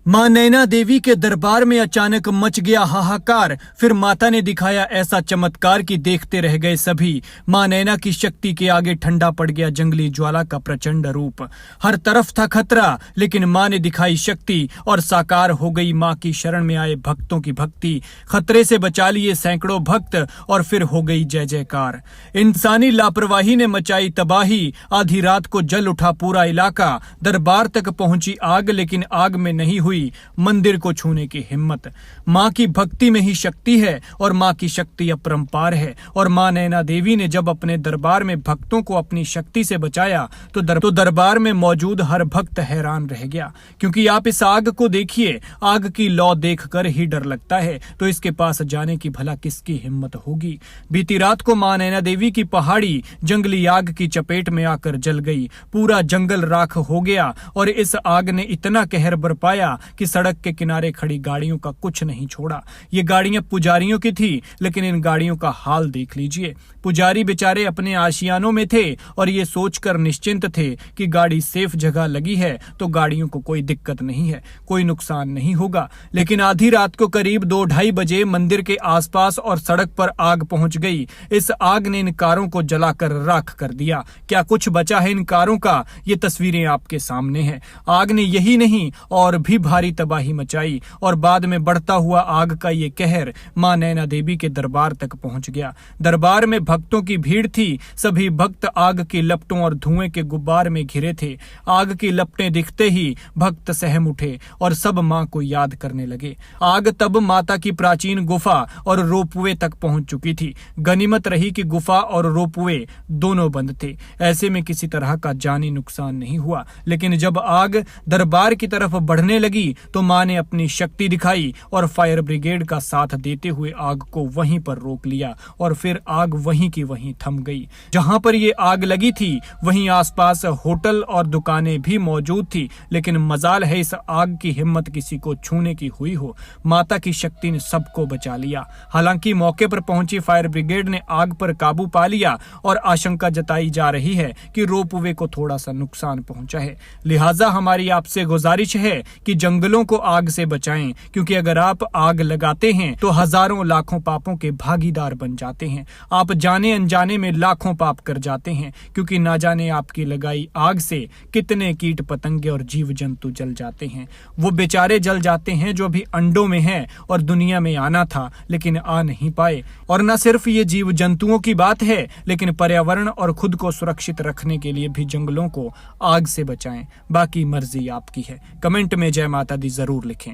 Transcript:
मां नैना देवी के दरबार में अचानक मच गया हाहाकार। फिर माता ने दिखाया ऐसा चमत्कार कि देखते रह गए सभी। मां नैना की शक्ति के आगे ठंडा पड़ गया जंगली ज्वाला का प्रचंड रूप। हर तरफ था खतरा, लेकिन मां ने दिखाई शक्ति और साकार हो गई मां की शरण में आए भक्तों की भक्ति। खतरे से बचा लिए सैकड़ों भक्त और फिर हो गई जय जयकार। इंसानी लापरवाही ने मचाई तबाही। आधी रात को जल उठा पूरा इलाका। दरबार तक पहुंची आग, लेकिन आग में नहीं हुई मंदिर को छूने की हिम्मत। मां की भक्ति में ही शक्ति है और मां की शक्ति अपरंपार है। और मां नैना देवी ने जब अपने दरबार में भक्तों को अपनी शक्ति से बचाया तो दरबार में मौजूद हर भक्त हैरान रह गया। क्योंकि आप इस आग को देखिए, आग की लौ देखकर ही डर लगता है, तो इसके पास जाने की भला किसकी हिम्मत होगी। बीती रात को मां नैना देवी की पहाड़ी जंगली आग की चपेट में आकर जल गई। पूरा जंगल राख हो गया और इस आग ने इतना कहर बरपाया कि सड़क के किनारे खड़ी गाड़ियों का कुछ नहीं छोड़ा। ये गाड़ियां पुजारियों की थी, लेकिन इन गाड़ियों का हाल देख लीजिए। पुजारी बेचारे अपने आशियानों में थे और ये सोचकर निश्चिंत थे कि गाड़ी सेफ जगह लगी है तो गाड़ियों को कोई दिक्कत नहीं है, कोई नुकसान नहीं होगा। लेकिन आधी रात को करीब 2-2:30 बजे मंदिर के आसपास और सड़क पर आग पहुंच गई। इस आग ने इन कारों को जलाकर राख कर दिया। क्या कुछ बचा है इन कारों का? ये तस्वीरें आपके सामने हैं। आग ने यही नहीं और भी भारी तबाही मचाई और बाद में बढ़ता हुआ आग का ये कहर मां नैना देवी के दरबार तक पहुंच गया। दरबार में भक्तों की भीड़ थी। सभी भक्त आग की लपटों और धुएं के गुब्बार में घिरे थे। आग की लपटें दिखते ही भक्त सहम उठे और सब मां को याद करने लगे। आग तब माता की प्राचीन गुफा और रोपवे तक पहुंच चुकी थी। गनीमत रही कि गुफा और रोपवे दोनों बंद थे। ऐसे में किसी तरह का जानी नुकसान नहीं हुआ। लेकिन जब आग दरबार की तरफ बढ़ने लगी तो मां ने अपनी शक्ति दिखाई और फायर ब्रिगेड का साथ देते हुए आग को वहीं पर रोक लिया और फिर आग वहीं की वहीं थम गई। जहां पर ये आग लगी थी वहीं आसपास होटल और दुकानें भी मौजूद थी, लेकिन मजाल है इस आग की हिम्मत किसी को छूने की हुई हो। माता की शक्ति ने सबको बचा लिया। हालांकि मौके पर पहुंची फायर ब्रिगेड ने आग पर काबू पा लिया और आशंका जताई जा रही है कि रोपवे को थोड़ा सा नुकसान पहुंचा है। लिहाजा हमारी आपसे गुजारिश है कि जंगलों को आग से बचाएं, क्योंकि अगर आप आग लगाते हैं तो हजारों लाखों पापों के भागीदार बन जाते हैं। आप जाने अनजाने में लाखों पाप कर जाते हैं, क्योंकि ना जाने आपकी लगाई आग से कितने कीट पतंगे और जीव जंतु जल जाते हैं। वो बेचारे जल जाते हैं जो भी अंडों में हैं और दुनिया में आना था लेकिन आ नहीं पाए। और न सिर्फ ये जीव जंतुओं की बात है, लेकिन पर्यावरण और खुद को सुरक्षित रखने के लिए भी जंगलों को आग से बचाएं। बाकी मर्जी आपकी है। कमेंट में जय माता दी जरूर लिखें।